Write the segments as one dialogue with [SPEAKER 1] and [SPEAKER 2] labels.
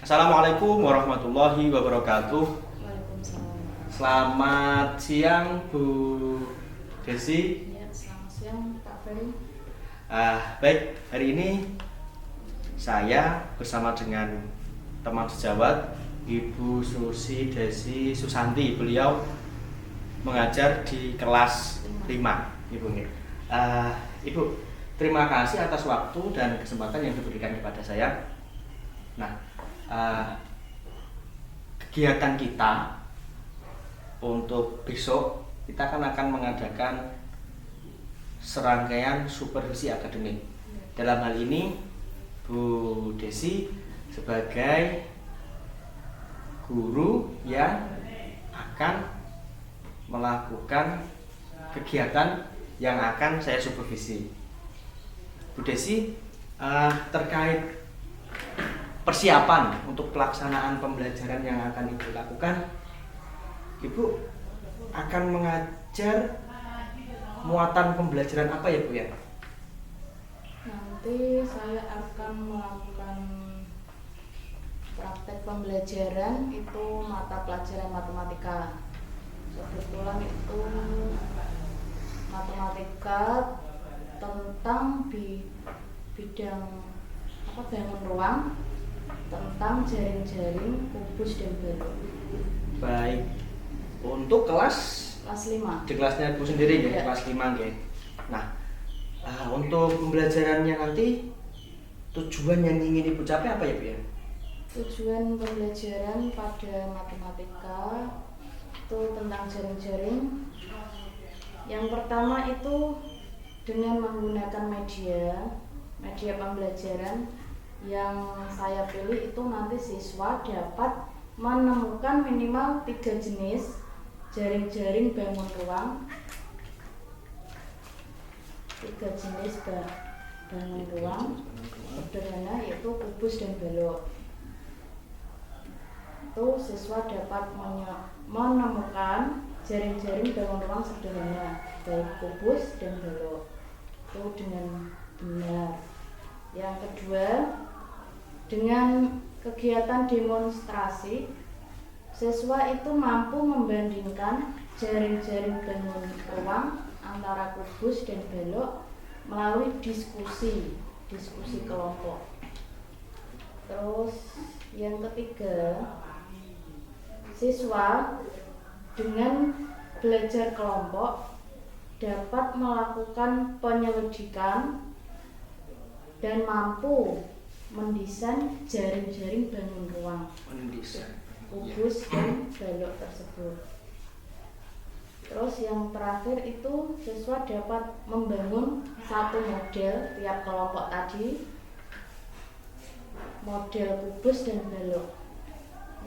[SPEAKER 1] Assalamualaikum warahmatullahi wabarakatuh.
[SPEAKER 2] Waalaikumsalam.
[SPEAKER 1] Selamat siang Bu Desi.
[SPEAKER 2] Ya, selamat siang Pak Ferry.
[SPEAKER 1] Baik, hari ini saya bersama dengan teman sejawat Ibu Susi Desi Susanti. Beliau mengajar di kelas 5, Ibu. Ibu, terima kasih atas waktu dan kesempatan yang diberikan kepada saya. Nah, kegiatan kita untuk besok kita akan mengadakan serangkaian supervisi akademik. Dalam hal ini Bu Desi sebagai guru yang akan melakukan kegiatan yang akan saya supervisi. Bu Desi, terkait persiapan untuk pelaksanaan pembelajaran yang akan Ibu lakukan, Ibu akan mengajar muatan pembelajaran apa ya Bu ya?
[SPEAKER 2] Nanti saya akan melakukan praktek pembelajaran itu mata pelajaran matematika. Kebetulan itu matematika tentang bidang bangun ruang, tentang jaring-jaring, kubus dan balok.
[SPEAKER 1] Baik. Untuk kelas
[SPEAKER 2] 5.
[SPEAKER 1] Di kelasnya Ibu sendiri ya,
[SPEAKER 2] Ya.
[SPEAKER 1] kelas 5 ya. Nah, untuk pembelajarannya nanti tujuan yang ingin Ibu capai apa ya Bu ya?
[SPEAKER 2] Tujuan pembelajaran pada matematika itu tentang jaring-jaring. Yang pertama itu dengan menggunakan media pembelajaran yang saya pilih itu nanti siswa dapat menemukan minimal 3 jenis jaring-jaring bangun ruang, 3 jenis bangun ruang sederhana yaitu kubus dan balok. Itu siswa dapat menemukan jaring-jaring bangun ruang sederhana baik kubus dan balok itu dengan benar. Yang kedua, dengan kegiatan demonstrasi, siswa itu mampu membandingkan jaring-jaring bangun ruang antara kubus dan balok melalui diskusi kelompok. Terus yang ketiga, siswa dengan belajar kelompok dapat melakukan penyelidikan dan mampu mendesain jaring-jaring bangun ruang, kubus dan balok tersebut. Terus yang terakhir itu siswa dapat membangun satu model tiap kelompok tadi, model kubus dan balok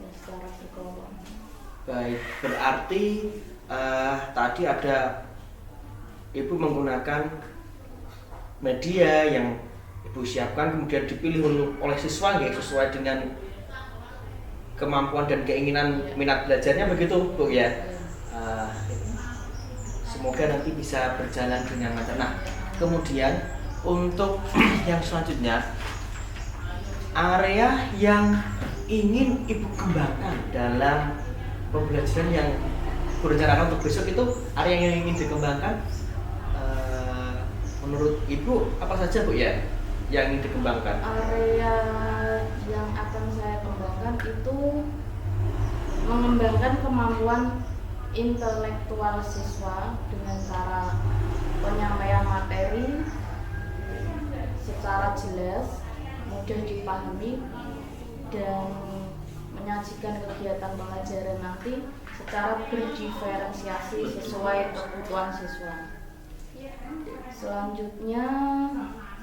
[SPEAKER 2] ya, secara berkelompok.
[SPEAKER 1] Baik, berarti tadi ada Ibu menggunakan media yang Ibu siapkan kemudian dipilih oleh siswa ya, sesuai dengan kemampuan dan keinginan minat belajarnya begitu Bu ya. Semoga nanti bisa berjalan dengan lancar. Nah, kemudian untuk yang selanjutnya, area yang ingin Ibu kembangkan dalam pembelajaran yang berencanakan untuk besok itu, area yang ingin dikembangkan menurut Ibu apa saja Bu ya yang ingin dikembangkan?
[SPEAKER 2] Area yang akan saya kembangkan itu mengembangkan kemampuan intelektual siswa dengan cara penyampaian materi secara jelas, mudah dipahami, dan menyajikan kegiatan pengajaran nanti secara berdiferensiasi sesuai kebutuhan siswa. Selanjutnya,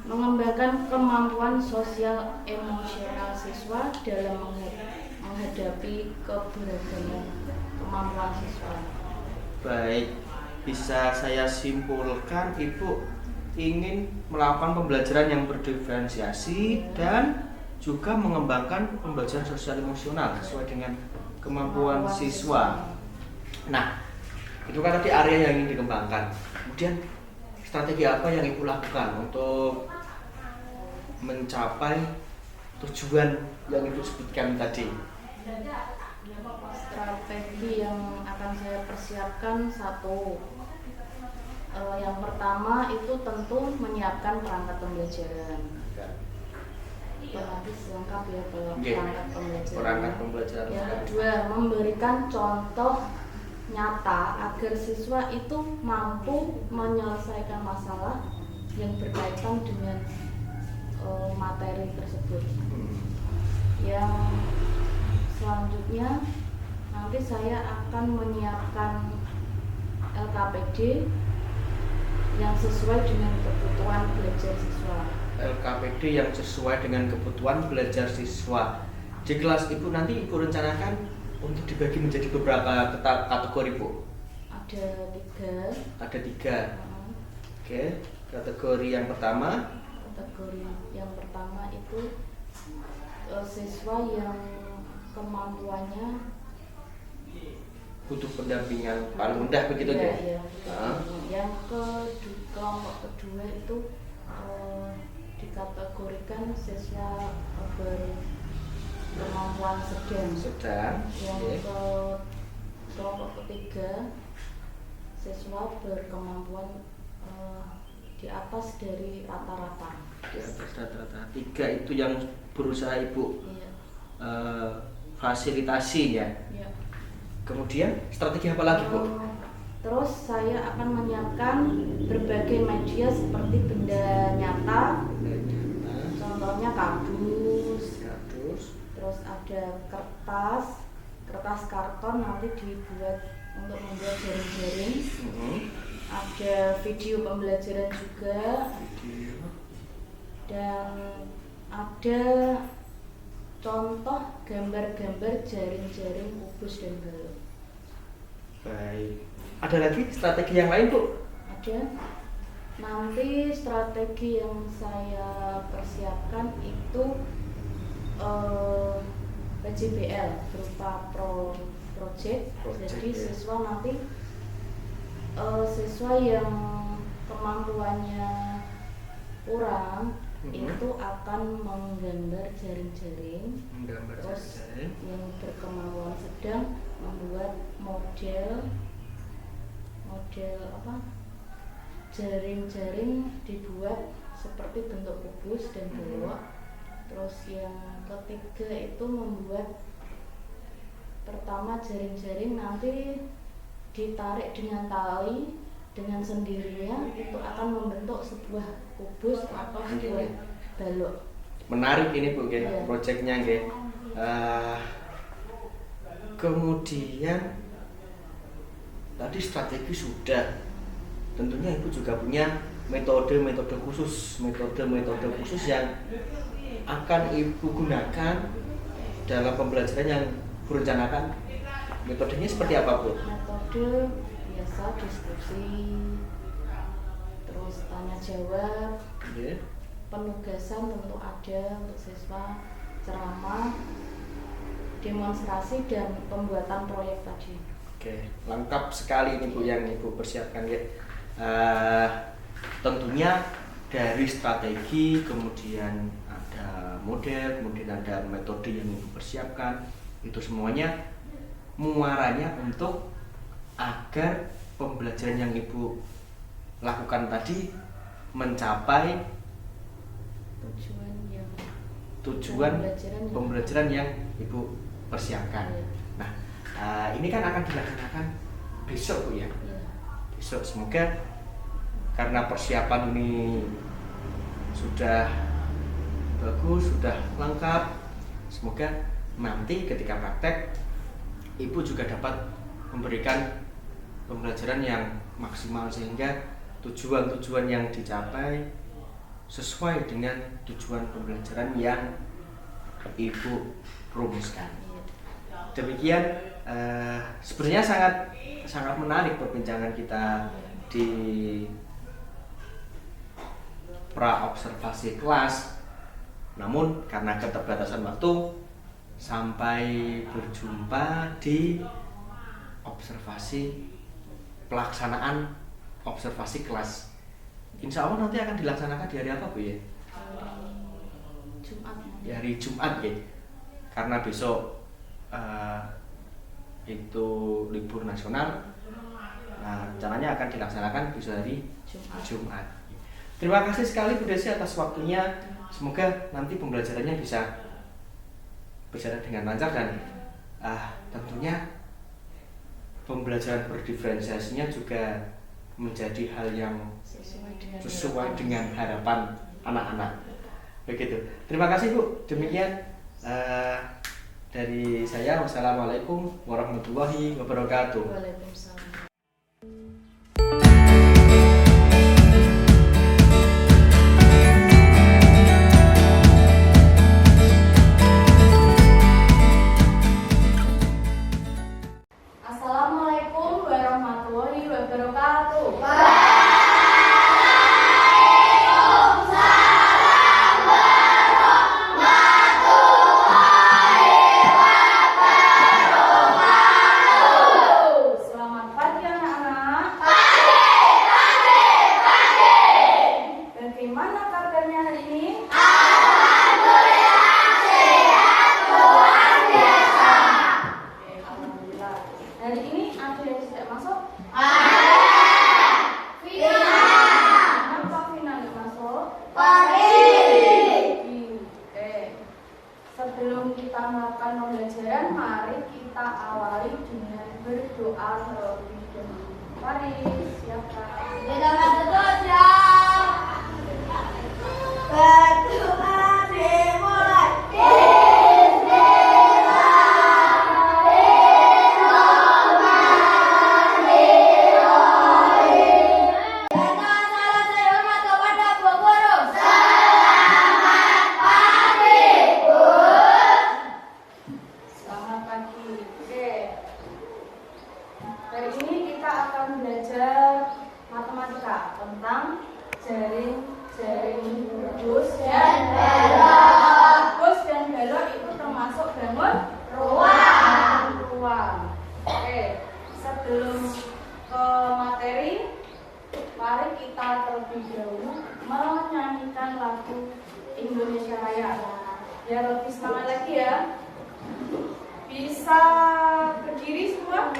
[SPEAKER 2] mengembangkan kemampuan sosial emosional siswa dalam menghadapi keberagaman kemampuan siswa.
[SPEAKER 1] Baik, bisa saya simpulkan Ibu ingin melakukan pembelajaran yang berdiferensiasi dan juga mengembangkan pembelajaran sosial emosional sesuai dengan kemampuan siswa. Nah, itu kan tadi area yang ingin dikembangkan. Kemudian strategi apa yang Ibu lakukan untuk mencapai tujuan yang Ibu sebutkan tadi?
[SPEAKER 2] Strategi yang akan saya persiapkan satu, yang pertama itu tentu menyiapkan perangkat pembelajaran. Otomatis lengkap ya kalau perangkat pembelajaran.
[SPEAKER 1] Perangkat pembelajaran.
[SPEAKER 2] Yang kedua, memberikan contoh nyata agar siswa itu mampu menyelesaikan masalah yang berkaitan dengan materi tersebut. Yang selanjutnya nanti saya akan menyiapkan LKPD yang sesuai dengan kebutuhan belajar siswa.
[SPEAKER 1] LKPD yang sesuai dengan kebutuhan belajar siswa. Di kelas Ibu nanti Ibu rencanakan untuk dibagi menjadi beberapa kategori, Bu?
[SPEAKER 2] Ada 3.
[SPEAKER 1] Ada 3. Oke, kategori yang pertama.
[SPEAKER 2] Kategori yang pertama itu siswa yang kemampuannya
[SPEAKER 1] butuh pendampingan paling mudah begitu ya?
[SPEAKER 2] Iya. Yang kelompok kedua itu dikategorikan siswa berkemampuan sedang. Yang kelompok ketiga siswa berkemampuan di atas dari rata-rata.
[SPEAKER 1] Di atas rata-rata. 3 itu yang berusaha Ibu fasilitasi ya.
[SPEAKER 2] Iya.
[SPEAKER 1] Kemudian strategi apa lagi, Bu?
[SPEAKER 2] Terus saya akan menyiapkan berbagai media seperti benda nyata. Contohnya kardus. Terus ada kertas karton nanti dibuat untuk membuat jaring-jaring. Ada video pembelajaran juga. Dan ada contoh gambar-gambar jaring-jaring kubus dan balok.
[SPEAKER 1] Baik. Ada lagi strategi yang lain, Bu?
[SPEAKER 2] Ada. Nanti strategi yang saya persiapkan itu PJBL berupa project. Jadi ya. Siswa nanti siswa yang kemampuannya kurang itu akan menggambar jaring-jaring. Terus yang berkemampuan sedang membuat model jaring-jaring dibuat seperti bentuk kubus dan balok. Terus yang ketiga itu membuat pertama jaring-jaring nanti ditarik dengan tali dengan sendirinya itu akan membentuk sebuah kubus atau sebuah balok.
[SPEAKER 1] Menarik ini, Bu, proyeknya nggih. Kemudian tadi strategi sudah. Tentunya Ibu juga punya metode-metode khusus yang akan Ibu gunakan dalam pembelajaran yang direncanakan. Metodenya seperti apa, Bu?
[SPEAKER 2] Metode biasa diskusi, terus tanya jawab, penugasan tentu ada untuk siswa, ceramah, demonstrasi dan pembuatan proyek tadi.
[SPEAKER 1] Oke, lengkap sekali ini, Bu, yang Ibu persiapkan ya. Tentunya dari strategi, kemudian ada model, kemudian ada metode yang Ibu persiapkan, itu semuanya muaranya untuk agar pembelajaran yang Ibu lakukan tadi mencapai tujuan pembelajaran yang Ibu persiapkan. Nah, ini kan akan dilaksanakan besok, Bu ya. Besok semoga karena persiapan ini sudah bagus, sudah lengkap, semoga nanti ketika praktek Ibu juga dapat memberikan pembelajaran yang maksimal sehingga tujuan-tujuan yang dicapai sesuai dengan tujuan pembelajaran yang Ibu rumuskan. Demikian sebenarnya sangat sangat menarik perbincangan kita di pra observasi kelas. Namun karena keterbatasan waktu, sampai berjumpa di observasi pelaksanaan observasi kelas. Insya Allah nanti akan dilaksanakan di hari apa Bu ya?
[SPEAKER 2] Jumat.
[SPEAKER 1] Di hari Jumat ya. Karena besok itu libur nasional. Nah, rencananya akan dilaksanakan besok hari Jumat. Terima kasih sekali Bu Desi atas waktunya. Semoga nanti pembelajarannya bisa berjalan dengan lancar dan tentunya pembelajaran berdiferensiasinya juga menjadi hal yang sesuai dengan harapan anak-anak. Begitu. Terima kasih Bu. Demikian dari saya. Wassalamualaikum warahmatullahi wabarakatuh.
[SPEAKER 2] Waalaikumsalam. Assalamualaikum warahmatullahi wabarakatuh. Selamat pagi anak-anak. Bagaimana kabarnya hari ini? Alhamdulillah. Hari ini ada yang tidak masuk? Kenapa Vina nggak masuk? Sebelum kita melakukan pembelajaran, mari kita awali dengan berdoa terlebih dahulu. Mari, siapkan. Selamat pagi. Oke. Hari ini kita akan belajar matematika tentang jaring-jaring gembus dan balok. Gembus dan balok itu termasuk bangun ruang. Oke. Sebelum ke materi, mari kita terlebih dahulu menyanyikan lagu Indonesia Raya. Biar lebih semangat lagi ya. Bisa berdiri semua?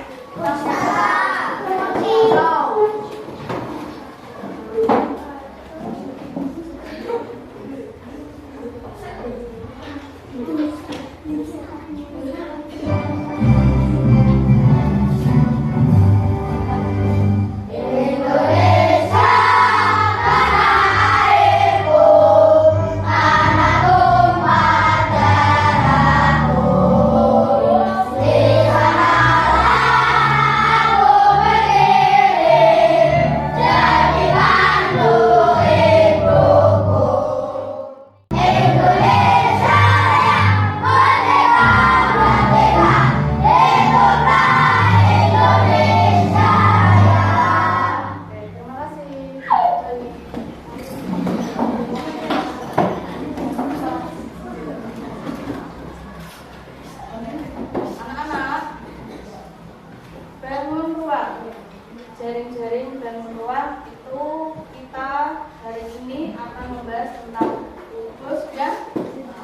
[SPEAKER 2] Jaring-jaring bangun ruang itu kita hari ini akan membahas tentang gembus dan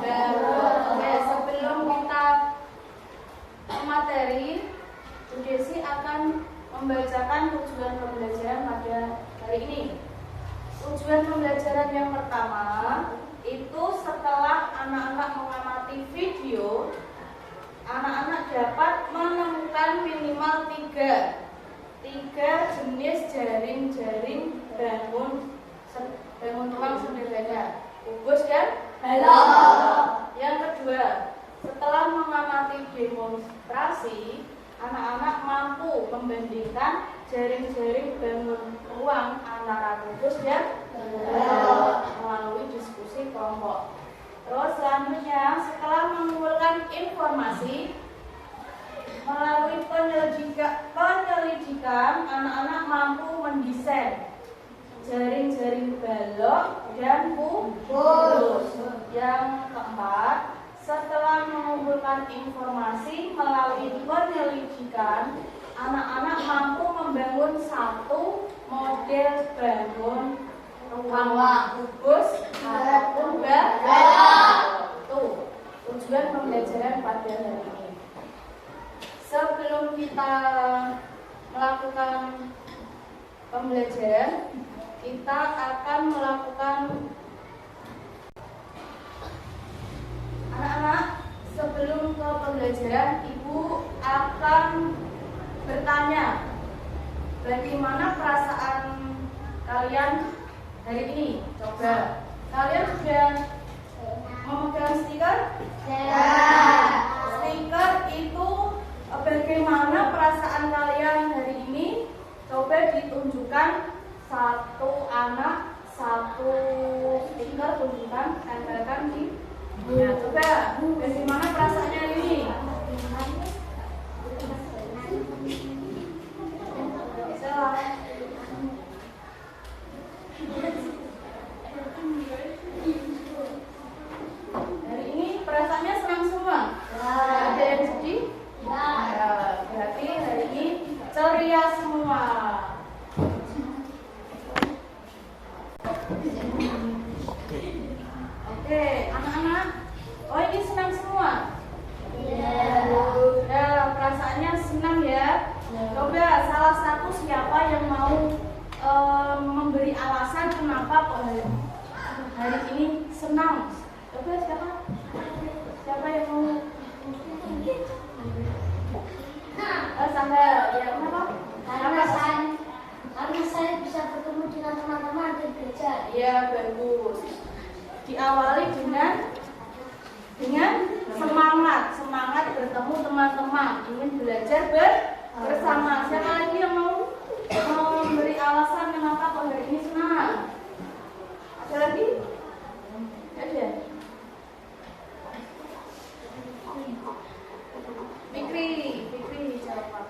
[SPEAKER 2] balok. Oke, sebelum kita ke materi, Bu Desi akan membacakan tujuan pembelajaran pada hari ini. Tujuan pembelajaran yang pertama itu setelah anak-anak mengamati video, anak-anak dapat menemukan minimal tiga jenis jaring-jaring bangun ruang sederhana, gembus dan balok. Yang kedua, setelah mengamati demonstrasi, anak-anak mampu membandingkan jaring-jaring bangun ruang antara gembus dan balok melalui diskusi kelompok. Terus selanjutnya, setelah mengumpulkan informasi melalui penyelidikan desain jaring-jaring balok dan kubus. Yang keempat, setelah mengumpulkan informasi melalui penyelidikan, anak-anak mampu membangun satu model bangun ruang kubus ataupun balok. Tuh, tujuan pembelajaran pada hari ini. Sebelum kita melakukan pembelajaran, kita akan melakukan anak-anak sebelum ke pembelajaran, Ibu akan bertanya bagaimana perasaan kalian hari ini. Coba kalian sudah memegang stiker? Ya. Stiker itu bagaimana perasaan kalian hari ini? Coba ditunjukkan satu anak satu stiker, tunjukkan, tempelkan di. Ya, coba bagaimana perasaannya hari ini? Hari ini perasaannya senang semua? Ada yang sedih? Ya, berarti hari ini ceria semua. Oke, anak-anak, oh ini senang semua? Ya, perasaannya senang ya. Coba salah satu siapa yang mau memberi alasan kenapa kok hari ini senang? Coba siapa yang mau? Sampai ya kenapa?
[SPEAKER 3] Karena saya bisa bertemu dengan teman-teman dan belajar.
[SPEAKER 2] Ya, bagus. Diawali dengan semangat bertemu teman-teman, ingin belajar bersama. Siapa lagi yang mau memberi alasan kenapa kok hari ini senang? Ada lagi? Ada. Fikri jawab.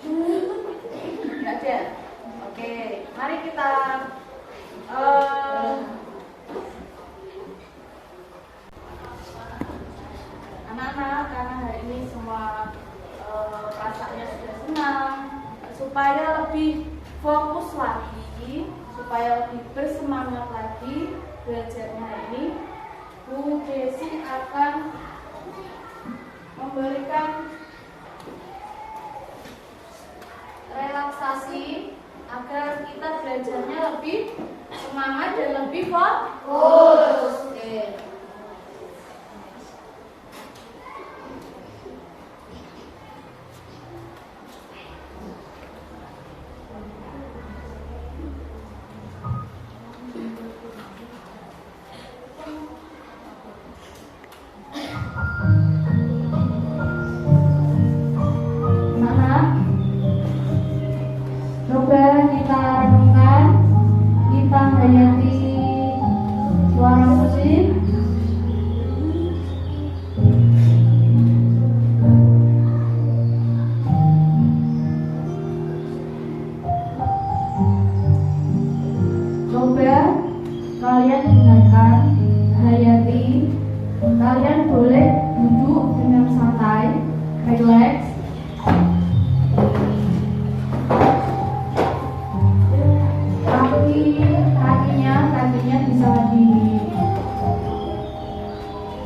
[SPEAKER 2] Tidak ada. Oke, mari kita anak-anak, karena hari ini semua perasaannya sudah senang, supaya lebih fokus lagi, supaya lebih bersemangat lagi belajarnya hari ini, Bu Desi akan memberikan relaksasi agar kita belajarnya lebih semangat dan lebih fokus. Oke.
[SPEAKER 3] Kalian dengarkan, hayati. Kalian boleh duduk dengan santai, relax. Kakinya bisa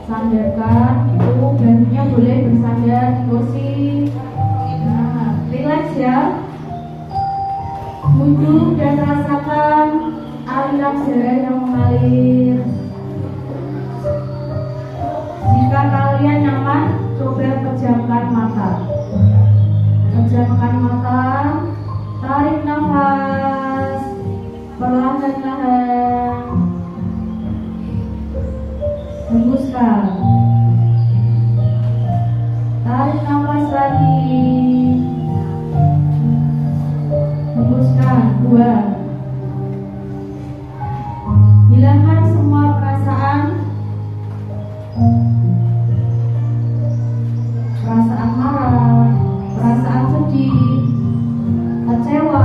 [SPEAKER 3] disandarkan, itu bahunya boleh bersandar di kursi. Nah, relax ya. Duduk dan rasakan aliran darah yang mengalir. Jika kalian nyaman, coba pejamkan mata. Pejamkan mata, tarik nafas perlahan-lahan, hembuskan. Tarik nafas lagi, hembuskan, buang. Hilangkan semua perasaan marah, perasaan sedih, kecewa,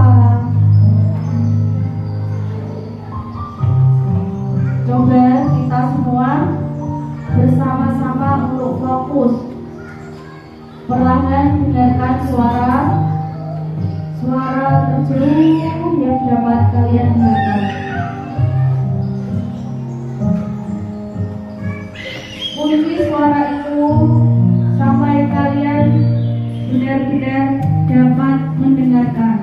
[SPEAKER 3] yang dapat kalian dengarkan. Kunci suara itu sampai kalian benar-benar dapat mendengarkan.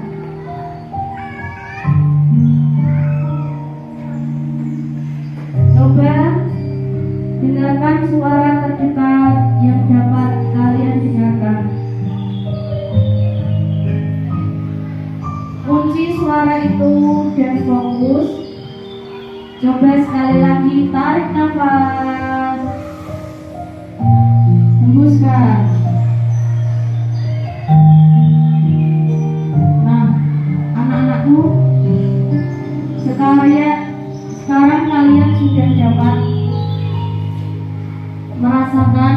[SPEAKER 3] Coba dengarkan suara terdekat yang dapat kalian dengarkan. Kunci suara itu dan fokus. Coba sekali lagi tarik nafas, hembuskan. Nah, anak-anakku, sekarang kalian sudah dapat merasakan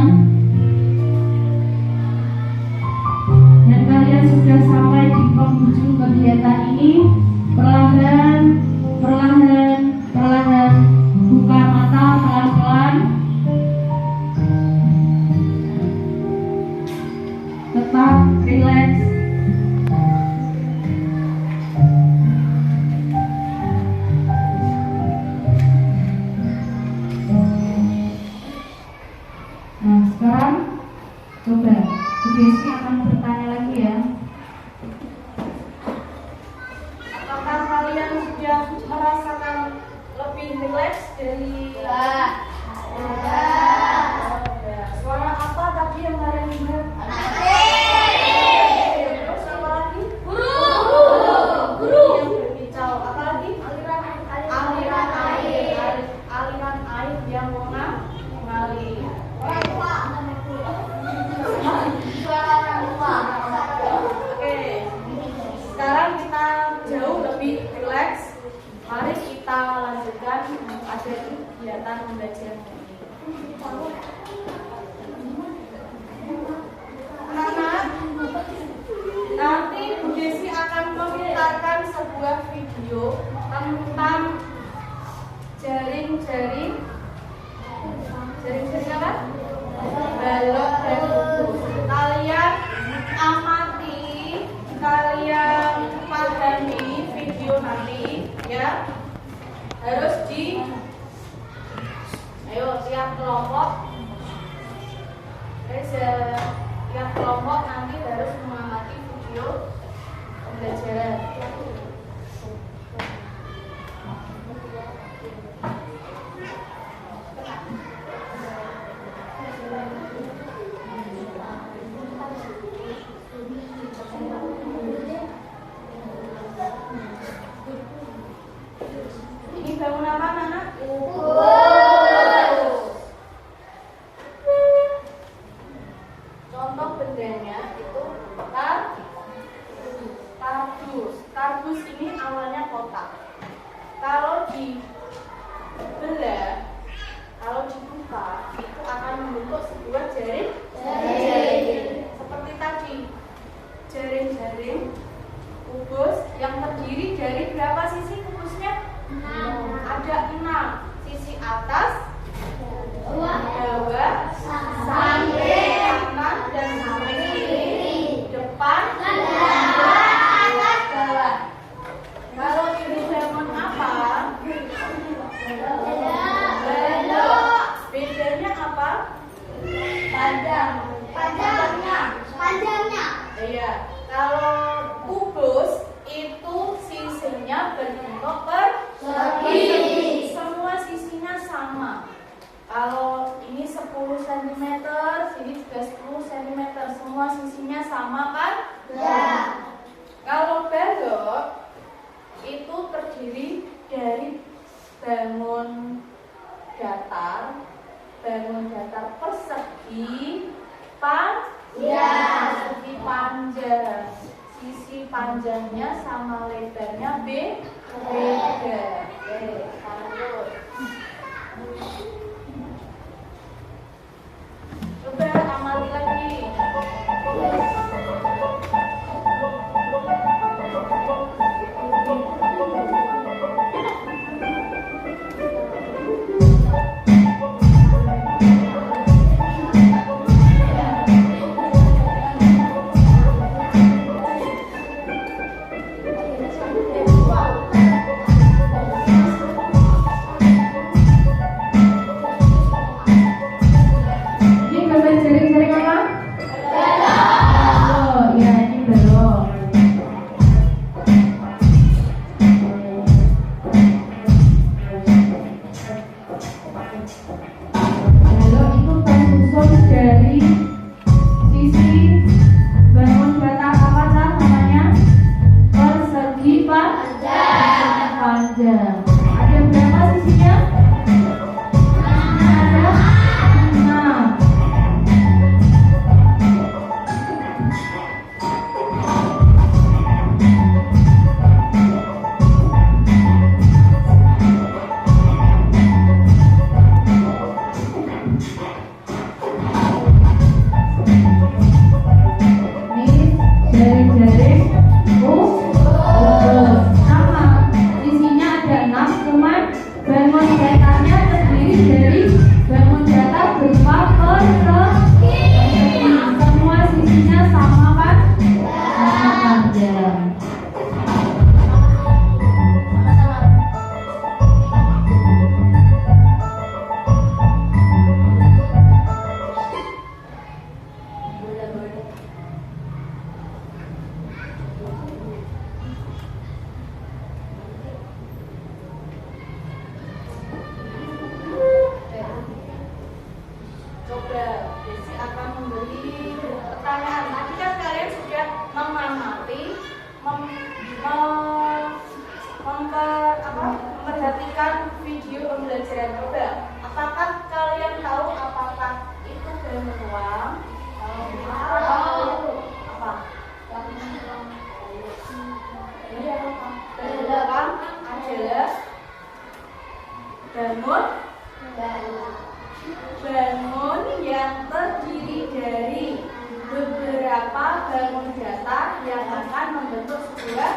[SPEAKER 3] dan kalian sudah sampai di penghujung kegiatan ini. Perlahan buka mata pelan-pelan, tetap rileks. Nah, sekarang coba Bu Desi akan bertanya lagi ya.
[SPEAKER 2] Apakah kalian sudah merasakan lebih rileks dari suara apa tadi yang kalian dengar? Terus apa lagi? Guru yang berkicau. Apa lagi? Aliran air yang mengalir. Oke, sekarang kita jauh lebih rileks. Mari kita lanjutkan pada kegiatan pembelajaran ini. Anak-anak, nanti Bu Desi akan memutarkan sebuah video tentang jaring-jaring apa? Balok dan kubus. Kalian amati, kalian pahami video nanti ya. Harus ayo tiap kelompok nanti harus mengamati video pembelajaran. Ini bangun apa, anak? Contoh bendanya itu kardus. Kardus ini awalnya kotak. Kalau dibelah, kalau dibuka, itu akan membentuk sebuah jaring. Seperti tadi, jaring-jaring kubus yang terdiri dari berapa sisi kubusnya? 6. Ada 6. Sisi atas, bawah, samping kanan dan samping kiri, depan, bawah. Kalau ini bangun apa? Balok. Bedanya apa? Panjangnya. Iya. Kalau kubus itu sisinya berbentuk persegi. Semua sisinya sama. Kalau ini 10 cm, sini juga 10 cm. Semua sisinya sama kan? Ya. Kalau balok itu terdiri dari bangun datar persegi persegi panjang. Sisi panjangnya sama lebarnya beda. Oke, lanjut. Coba amati lagi.
[SPEAKER 3] Panjang. Ada berapa sisinya? Ada 6. Jari-jari sama isinya ada 6, cuman bangun datarnya terdiri dari bangun datar berupa persegi. Semua sisinya sama kan? Sama panjang.
[SPEAKER 2] Coba Desi akan memberi pertanyaan. Tadi kan kalian sudah mengamati, memperhatikan video pembelajaran. Coba, apakah kalian tahu apakah itu bangun uang? Apa? Iya, bangun adalah bangun yang terdiri dari beberapa bangun datar yang akan membentuk sebuah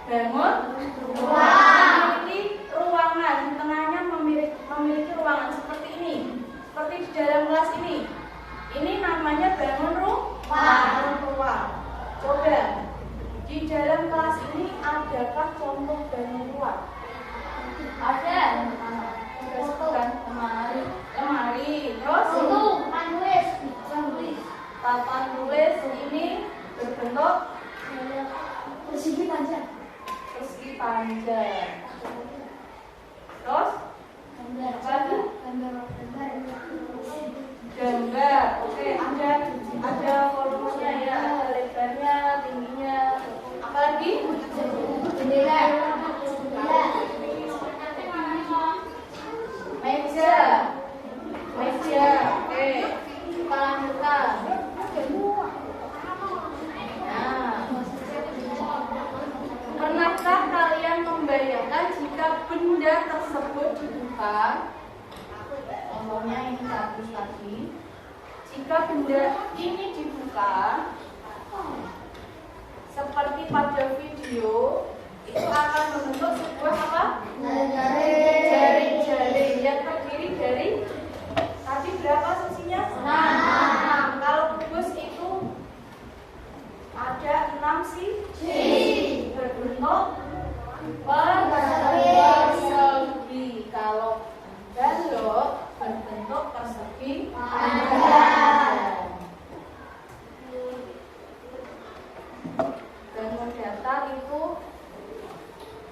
[SPEAKER 2] bangun memiliki ruangan. Di tengahnya memiliki ruangan seperti ini, seperti di dalam kelas ini. Ini namanya bangun ruang. Coba di dalam kelas ini adakah contoh bangun ruang? Ada. Sebutkan lemari, terus papan tulis ini berbentuk persegi panjang. Terus apa lagi? Gambar. Oke, ada volumenya ya, ada lebarnya, tingginya. Apa lagi? Jendela. Meja, oke. Kita lanjutkan. Nah, pernahkah kalian membayangkan jika benda tersebut dibuka? Contohnya ini kardus tadi. Jika benda ini dibuka, seperti pada video, itu akan membentuk sebuah apa? Jaring-jaring yang terdiri dari tadi berapa sisinya? 6. Kalau kubus itu ada 6 sisi berbentuk persegi. Kalau balok berbentuk persegi panjang. Bangun datar itu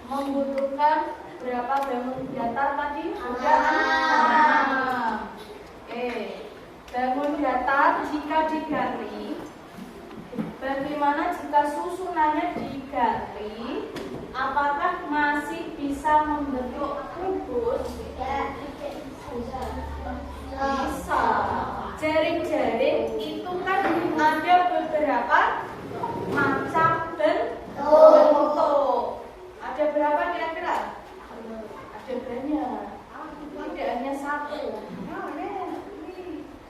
[SPEAKER 2] membutuhkan berapa bangun datar tadi? Ada 6. Bangun datar jika digali, bagaimana jika susunannya digali? Apakah masih bisa membentuk kubus? Bisa. Jaring-jaring itu kan ada beberapa macam bentuk. Ada berapa kira-kira? Ada banyak. Tidak hanya satu.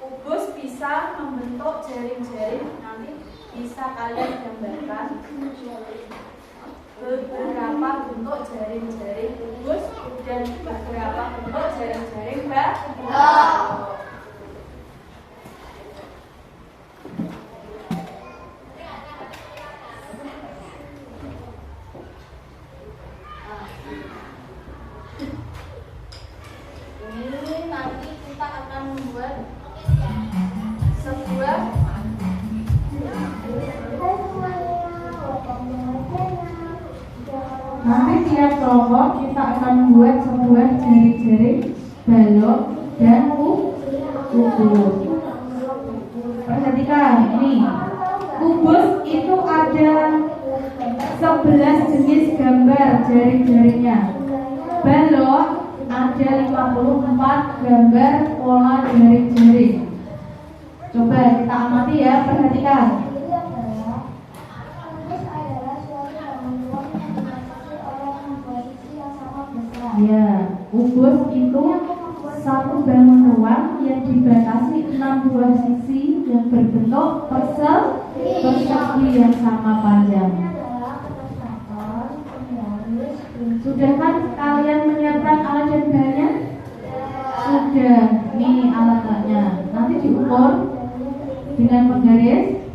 [SPEAKER 2] Kubus bisa membentuk jaring-jaring. Nanti bisa kalian gambarkan beberapa bentuk jaring-jaring kubus dan beberapa bentuk jaring-jaring balok. Ini nanti kita akan membuat sebuah
[SPEAKER 3] Nanti tiap kelompok kita akan membuat sebuah jari-jari, balok, dan kubus. Perhatikan, ini kubus itu ada 11 jenis gambar jaring-jaringnya. Balok ada 54 gambar pola jaring-jaring. Coba kita amati ya, perhatikan. Ya, ubus itu satu bangun ruang yang dibatasi 6 buah sisi yang berbentuk persegi yang sama panjang. Sudah kan kalian menyiapkan alat dan bahannya? Sudah, ini alat-alatnya. Nanti diukur dengan penggaris.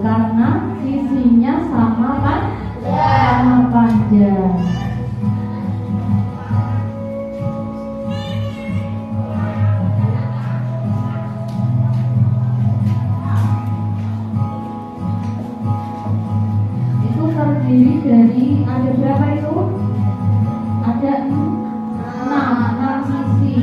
[SPEAKER 3] Karena sisinya sama panjang. Itu terdiri dari ada berapa itu? Ada 6 sisi.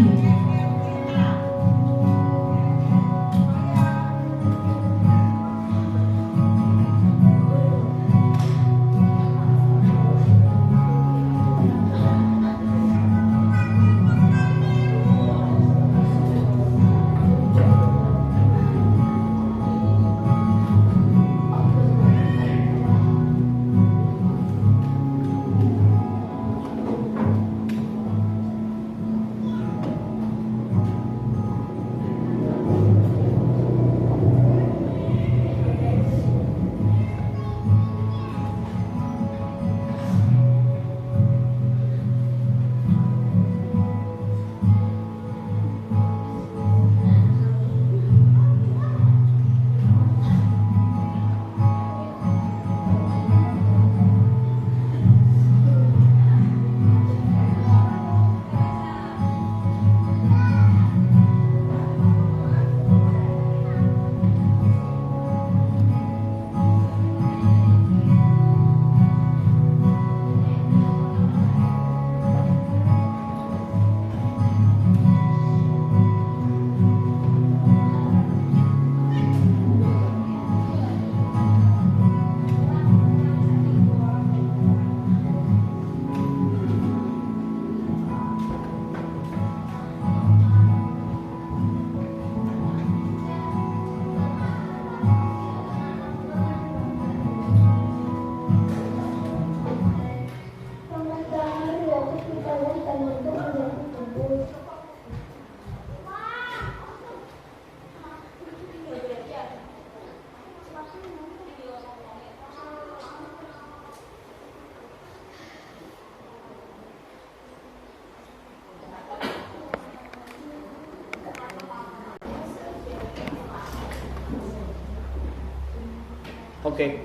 [SPEAKER 1] Oke.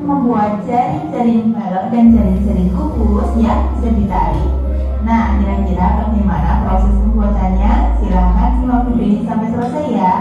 [SPEAKER 4] Membuat jaring-jaring balok dan jaring-jaring kubus yang bisa ditarik. Nah, kira-kira bagaimana proses pembuatannya? Silahkan simak video ini sampai selesai ya.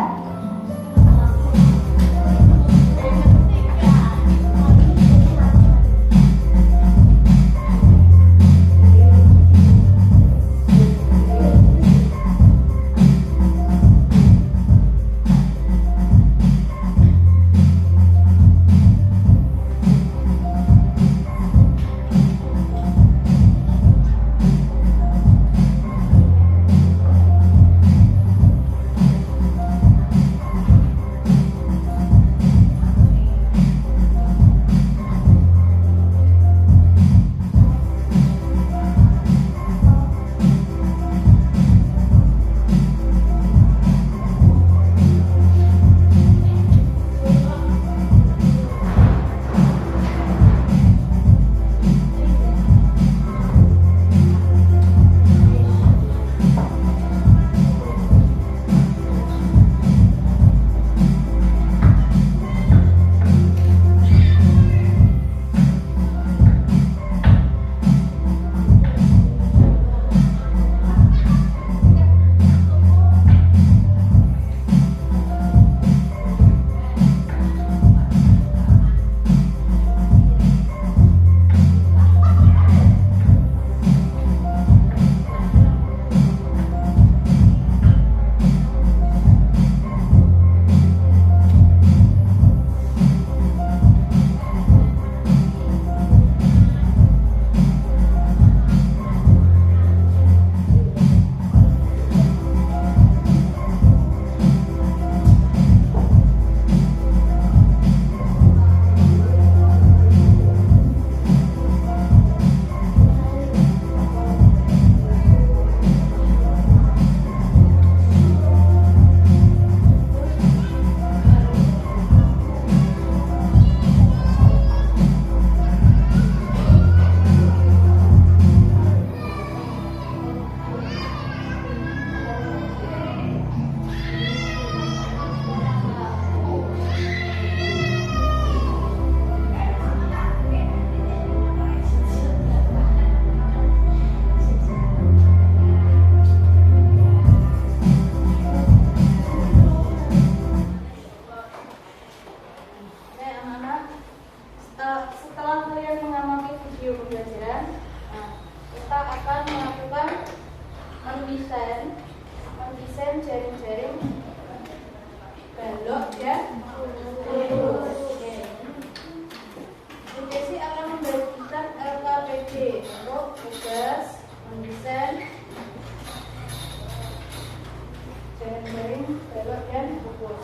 [SPEAKER 2] jaring-jaring, balok, dan kubus.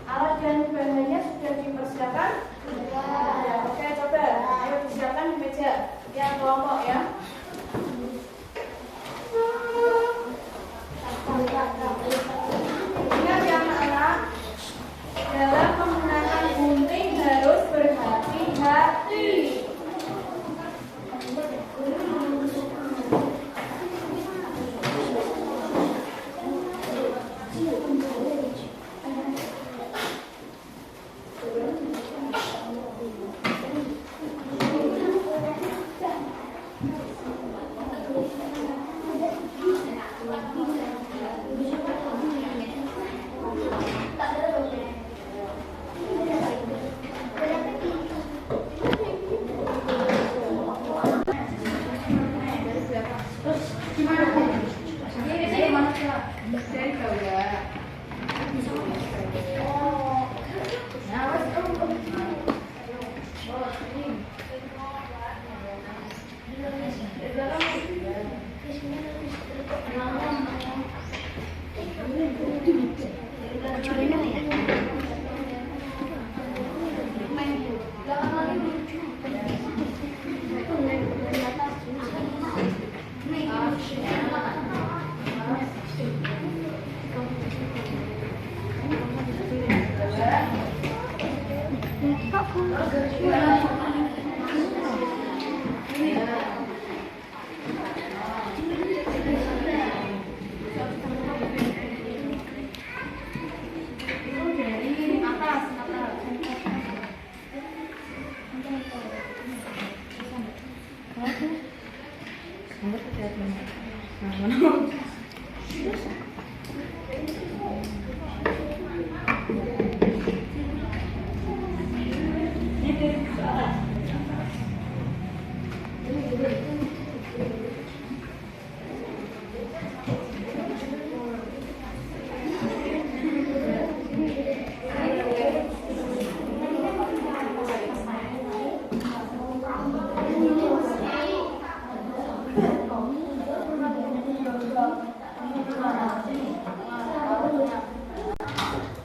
[SPEAKER 2] Alat dan bahannya sudah dipersiapkan? Ya. Oke, coba. Ayo disiapkan di meja. Yang kelompok ya. Ingat ya anak-anak, dalam menggunakan gunting harus berhati-hati.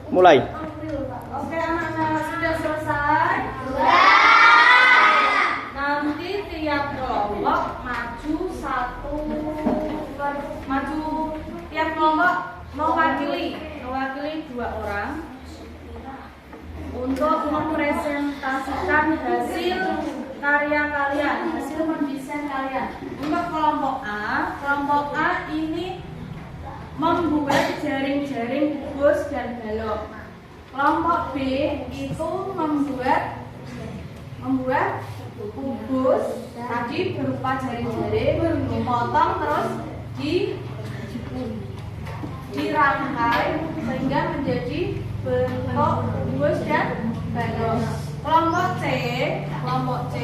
[SPEAKER 1] Mulai.
[SPEAKER 2] Oke anak-anak, sudah selesai? Nanti tiap kelompok maju tiap kelompok mewakili 2 orang untuk mempresentasikan hasil karya kalian, hasil mendesain kalian. Untuk kelompok A ini membuat jaring-jaring kubus dan balok. Kelompok B itu membuat kubus tadi berupa jaring-jaring, dipotong terus dirangkai sehingga menjadi bentuk kubus dan balok. Kelompok C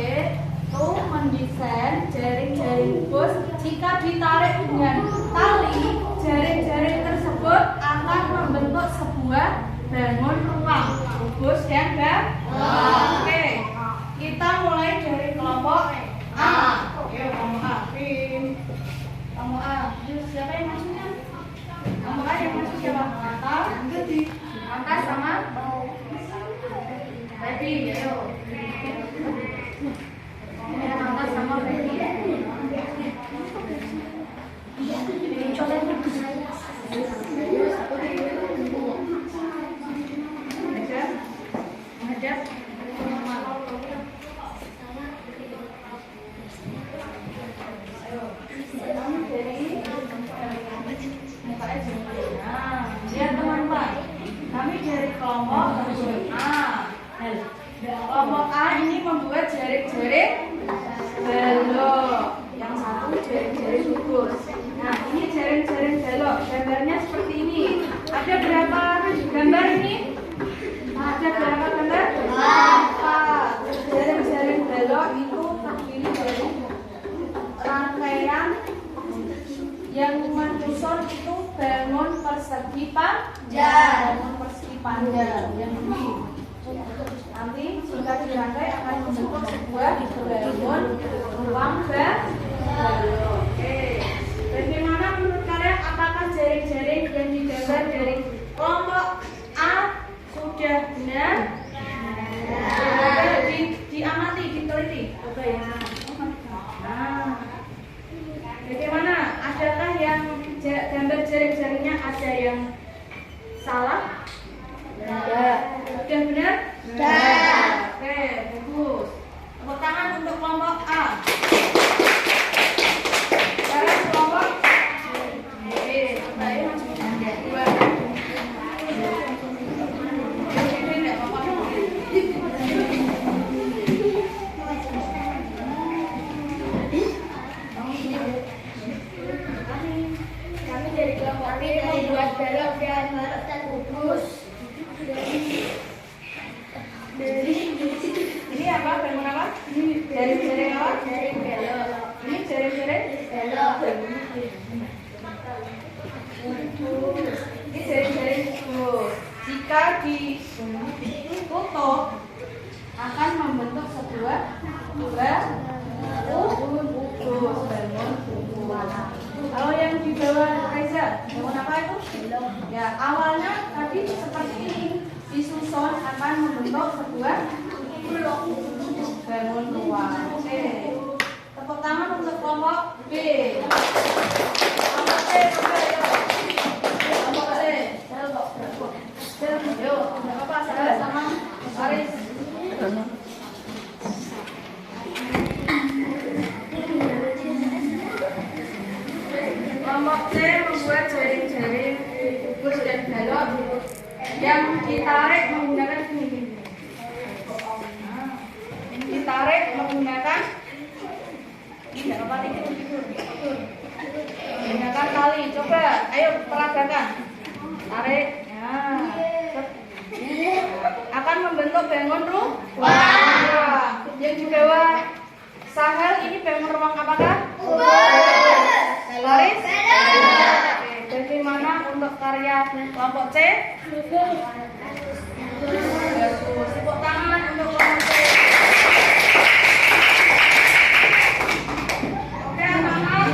[SPEAKER 2] itu mendesain jaring-jaring kubus. Jika ditarik dengan tali, jaring-jaring tersebut akan membentuk sebuah bangun ruang kubus dan balok. Oke, kita mulai dari kelompok A. Oke, kelompok A. Kelompok A. Siapa yang masuknya? Kelompok A yang masuk siapa? Atas sama Baby. Ayo. Ini atas sama Baby. Lihat teman-teman, kami dari kelompok A. Kelompok A ini membuat jaring-jaring balok. Yang satu jaring-jaring kubus. Nah, ini jaring-jaring balok. Gambarnya seperti ini. Ada berapa gambar ini? Ada berapa gambar? 4. Jaring-jaring balok itu terdiri dari rangkaian yang menyusun itu bangun persegi panjang. Yang ini. Nanti jika dirangkai akan membentuk sebuah bangun ruang balok. Oke. Bagaimana menurut kalian? Apakah jaring-jaring yang digambar
[SPEAKER 3] yang salah?
[SPEAKER 2] Ada.
[SPEAKER 3] Sudah benar?
[SPEAKER 2] Sudah.
[SPEAKER 3] Oke, bagus. Tepuk tangan untuk kelompok A. Sekarang kelompok B. Coba ya, dua. Ini enggak apa-apa.
[SPEAKER 2] Kami dari kelompok B membuat balok dan kubus.
[SPEAKER 3] Ini apa? Bangun apa? Jaring-jaring apa?
[SPEAKER 2] Jaring balok.
[SPEAKER 3] Ini jaring-jaring?
[SPEAKER 2] Balok.
[SPEAKER 3] Ini jaring-jaring kubus. Jika ditutup akan membentuk sebuah kubus. Bangun kubus. Kalau yang di bawah Reza, bangun apa itu? Ya, awalnya tadi seperti ini, disusun akan membentuk sebuah bangun ruang. Oke. Tepuk tangan untuk kelompok B. Kelompok C, coba ya. Kelompok C. Yuk, nggak apa-apa, saya sama Aris. Kelompok C membuat jaring-jaring kubus dan balok yang ditarik menggunakan ini. Ditarik menggunakan menggunakan tali. Coba, ayo peragakan. Tarik. Akan membentuk bangun ruang. Yang di bawah Sahel ini bangun ruang apakah? Laris? Bagaimana untuk karya kelompok C? Tepuk tangan untuk kelompok C. Oke, anak-anak.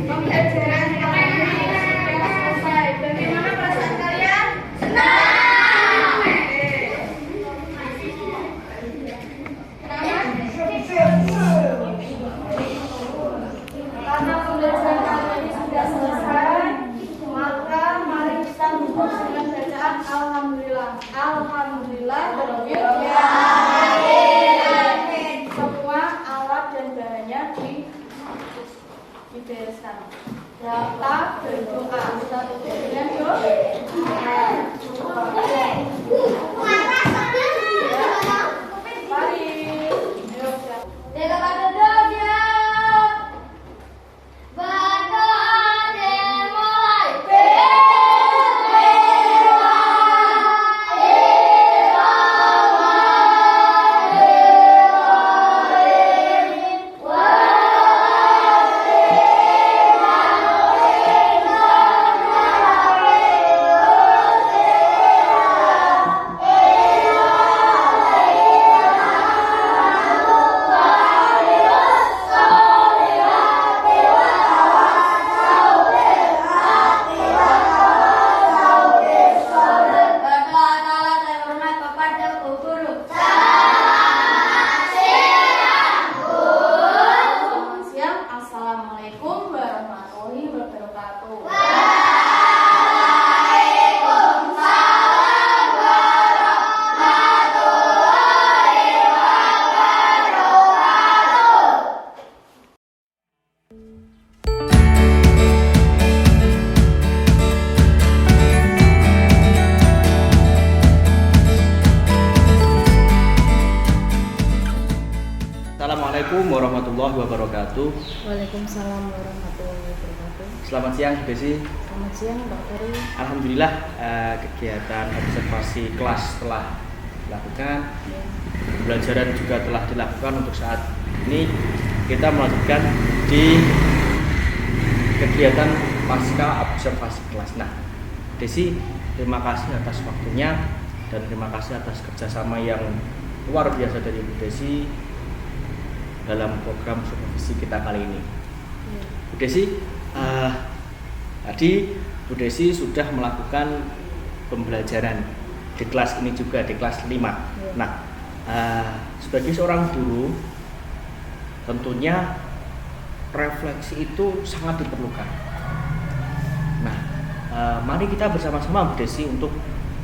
[SPEAKER 3] Pembelajaran kali ini sudah selesai. Bagaimana perasaan kalian? Senang. Karena pembelajaran kali ini sudah selesai, maka mari kita tutup dengan bacaan Alhamdulillah. Alhamdulillah berwujud ya. Semua alat dan bahannya dibereskan. Kita berdoa. Kita tutup dengan doa. Mari. Assalamualaikum warahmatullahi wabarakatuh.
[SPEAKER 1] Assalamualaikum warahmatullahi wabarakatuh.
[SPEAKER 2] Waalaikumsalam warahmatullahi wabarakatuh.
[SPEAKER 1] Selamat siang Bu Desi.
[SPEAKER 2] Selamat siang Pak Ferry.
[SPEAKER 1] Alhamdulillah kegiatan observasi kelas telah dilakukan, pembelajaran juga telah dilakukan. Untuk saat ini kita melanjutkan di kegiatan pasca observasi kelas. Nah, Desi, terima kasih atas waktunya dan terima kasih atas kerjasama yang luar biasa dari Bu Desi dalam program supervisi kita kali ini. Bu Desi, tadi Bu Desi sudah melakukan pembelajaran di kelas ini juga, di kelas 5. Nah, sebagai seorang guru tentunya refleksi itu sangat diperlukan. Nah, mari kita bersama-sama Bu Desi untuk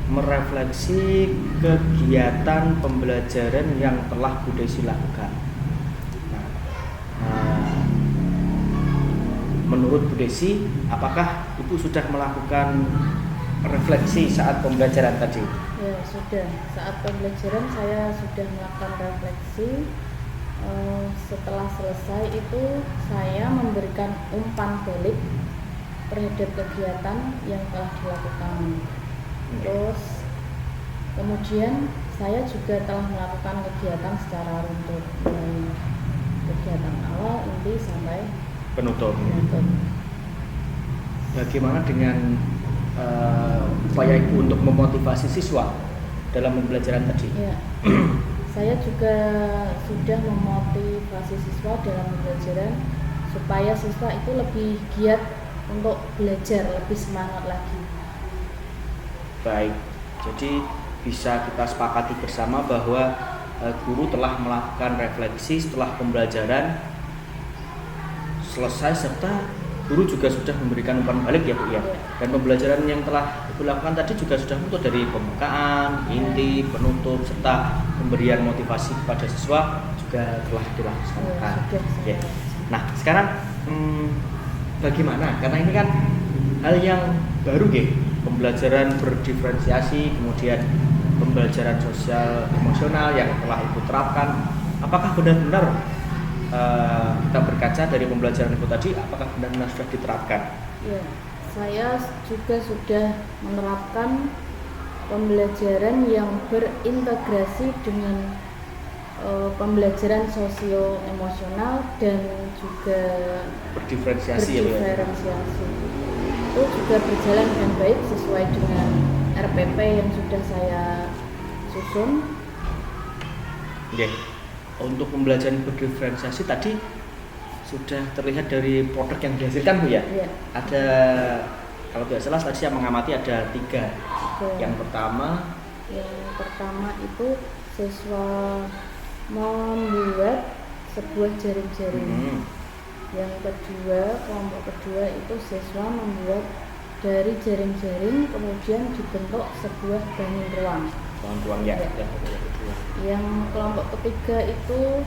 [SPEAKER 1] merefleksi kegiatan pembelajaran yang telah Bu Desi lakukan. Menurut Bu Desi, apakah Ibu sudah melakukan refleksi saat pembelajaran tadi?
[SPEAKER 2] Ya, sudah. Saat pembelajaran saya sudah melakukan refleksi. Setelah selesai itu saya memberikan umpan balik terhadap kegiatan yang telah dilakukan. Terus kemudian saya juga telah melakukan kegiatan secara runtut, mulai kegiatan awal, inti sampai
[SPEAKER 1] Penutup.
[SPEAKER 2] penutup.
[SPEAKER 1] Bagaimana dengan upaya Ibu untuk memotivasi siswa dalam pembelajaran tadi?
[SPEAKER 2] Ya, saya juga sudah memotivasi siswa dalam pembelajaran supaya siswa itu lebih giat untuk belajar, lebih semangat lagi.
[SPEAKER 1] Baik, jadi bisa kita sepakati bersama bahwa guru telah melakukan refleksi setelah pembelajaran selesai, serta guru juga sudah memberikan umpan balik ya Bu ya. Dan pembelajaran yang telah Ibu lakukan tadi juga sudah muncul dari pembukaan, inti, penutup, serta pemberian motivasi kepada siswa juga telah dilaksanakan. Ya. Nah sekarang bagaimana? Karena ini kan hal yang baru ya, pembelajaran berdiferensiasi, kemudian pembelajaran sosial emosional yang telah Ibu terapkan. Apakah benar-benar kita berkaca dari pembelajaran Ibu tadi, apakah benar-benar sudah diterapkan?
[SPEAKER 2] Ya, saya juga sudah menerapkan pembelajaran yang berintegrasi dengan pembelajaran sosio emosional dan juga
[SPEAKER 1] Berdiferensiasi ya Bu ya?
[SPEAKER 2] berdiferensiasi. Itu juga berjalan dengan baik sesuai dengan RPP yang sudah saya susun.
[SPEAKER 1] Oke. Untuk pembelajaran berdiferensiasi tadi sudah terlihat dari produk yang dihasilkan Bu ya?
[SPEAKER 2] Ya.
[SPEAKER 1] Ada, kalau tidak salah tadi saya mengamati ada 3. Yang pertama
[SPEAKER 2] itu siswa membuat sebuah jaring-jaring. Yang kedua, kelompok kedua itu siswa membuat dari jaring-jaring kemudian dibentuk sebuah bangun ruang.
[SPEAKER 1] ruang ya.
[SPEAKER 2] Yang kelompok ketiga itu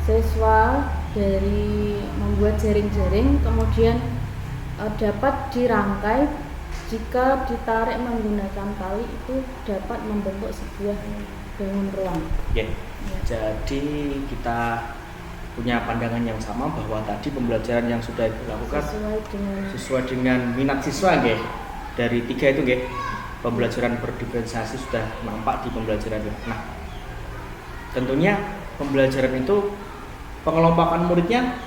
[SPEAKER 2] siswa dari membuat jaring-jaring kemudian dapat dirangkai, jika ditarik menggunakan tali itu dapat membentuk sebuah bangun ruang.
[SPEAKER 1] Ya. Jadi kita punya pandangan yang sama bahwa tadi pembelajaran yang sudah dilakukan sesuai dengan minat siswa nggih. Dari 3 itu nggih, pembelajaran berdiferensiasi sudah nampak di pembelajaran. Nah, tentunya pembelajaran itu pengelompokan muridnya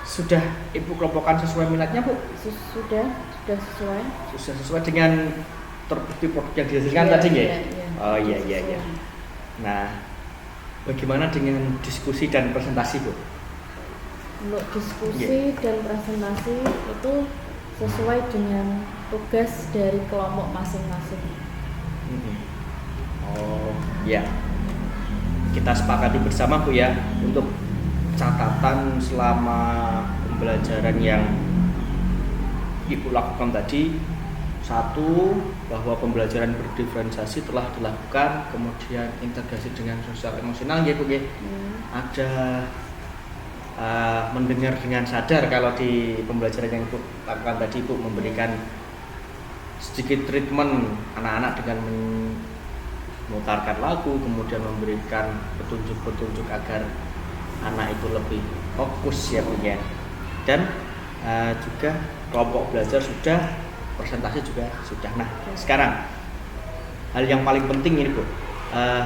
[SPEAKER 1] sudah Ibu kelompokkan sesuai minatnya Bu?
[SPEAKER 2] Sudah sesuai.
[SPEAKER 1] Sudah sesuai dengan terbukti produk yang dihasilkan tadi nggih? Oh iya. Nah, bagaimana dengan diskusi dan presentasi Bu?
[SPEAKER 2] Untuk diskusi dan presentasi itu sesuai dengan tugas dari kelompok masing-masing.
[SPEAKER 1] Oh ya, kita sepakati bersama Bu ya untuk catatan selama pembelajaran yang Ibu lakukan tadi. 1, bahwa pembelajaran berdiferensiasi telah dilakukan, kemudian integrasi dengan sosial emosional ya Bu ya. Ada mendengar dengan sadar kalau di pembelajaran yang Ibu lakukan tadi Ibu memberikan sedikit treatment anak-anak dengan memutarkan lagu, kemudian memberikan petunjuk-petunjuk agar anak itu lebih fokus ya Bu ya. Dan juga kelompok belajar sudah, presentasi juga sudah. Nah sekarang hal yang paling penting ini Bu,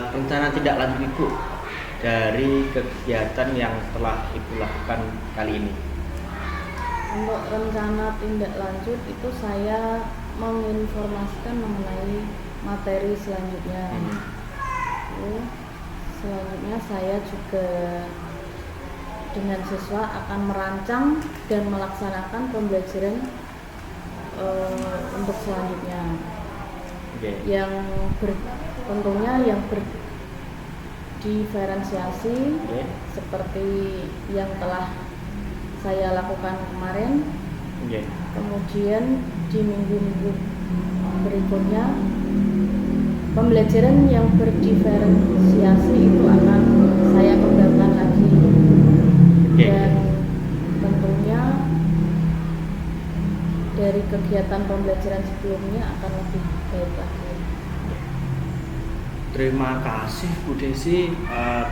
[SPEAKER 1] rencana tindak lanjut Ibu dari kegiatan yang telah Ibu lakukan kali ini.
[SPEAKER 2] Untuk rencana tindak lanjut itu saya menginformasikan mengenai materi selanjutnya. Selanjutnya saya juga dengan siswa akan merancang dan melaksanakan pembelajaran untuk selanjutnya. Yang tentunya yang berdiferensiasi seperti yang telah saya lakukan kemarin. Kemudian di minggu-minggu berikutnya pembelajaran yang berdiferensiasi itu akan saya kembangkan lagi.
[SPEAKER 1] Oke.
[SPEAKER 2] Dan tentunya dari kegiatan pembelajaran sebelumnya akan lebih baik lagi.
[SPEAKER 1] Terima kasih Bu Desi.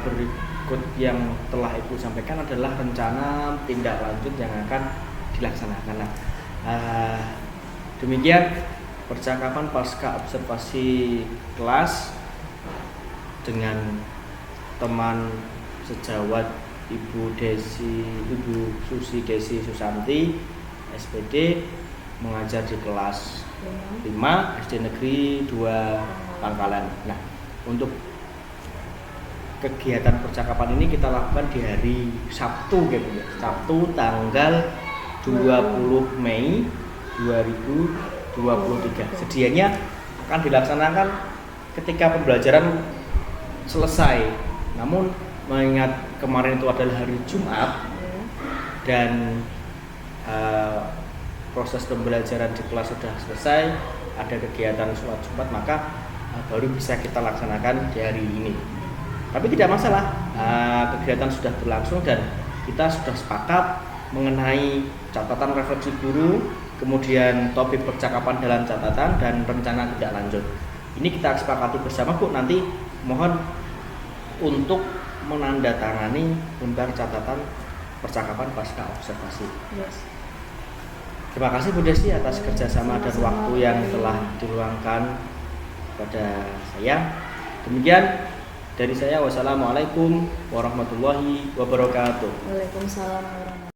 [SPEAKER 1] Berikut yang telah Ibu sampaikan adalah rencana tindak lanjut yang akan dilaksanakan. Nah, demikian percakapan pasca observasi kelas dengan teman sejawat Ibu Susi Desi Susanti, SPD, mengajar di kelas 5 SD Negeri 2 Pangkalan. Nah, untuk kegiatan percakapan ini kita lakukan di hari Sabtu, gitu ya. Sabtu tanggal 20 Mei 2023. Sedianya akan dilaksanakan ketika pembelajaran selesai. Namun mengingat kemarin itu adalah hari Jumat dan proses pembelajaran di kelas sudah selesai, ada kegiatan sholat Jumat, maka baru bisa kita laksanakan di hari ini. Tapi tidak masalah, kegiatan sudah berlangsung dan kita sudah sepakat mengenai catatan refleksi guru, kemudian topik percakapan dalam catatan, dan rencana tindak lanjut. Ini kita sepakati bersama, Bu. Nanti mohon untuk menandatangani lembar catatan percakapan pasca observasi.
[SPEAKER 2] Yes.
[SPEAKER 1] Terima kasih Bu Desi atas kerjasama dan
[SPEAKER 2] Sama-sama,
[SPEAKER 1] waktu yang
[SPEAKER 2] Pak.
[SPEAKER 1] telah diluangkan kepada saya. Demikian dari saya, wassalamualaikum warahmatullahi wabarakatuh.
[SPEAKER 2] Waalaikumsalam warahmatullahi wabarakatuh.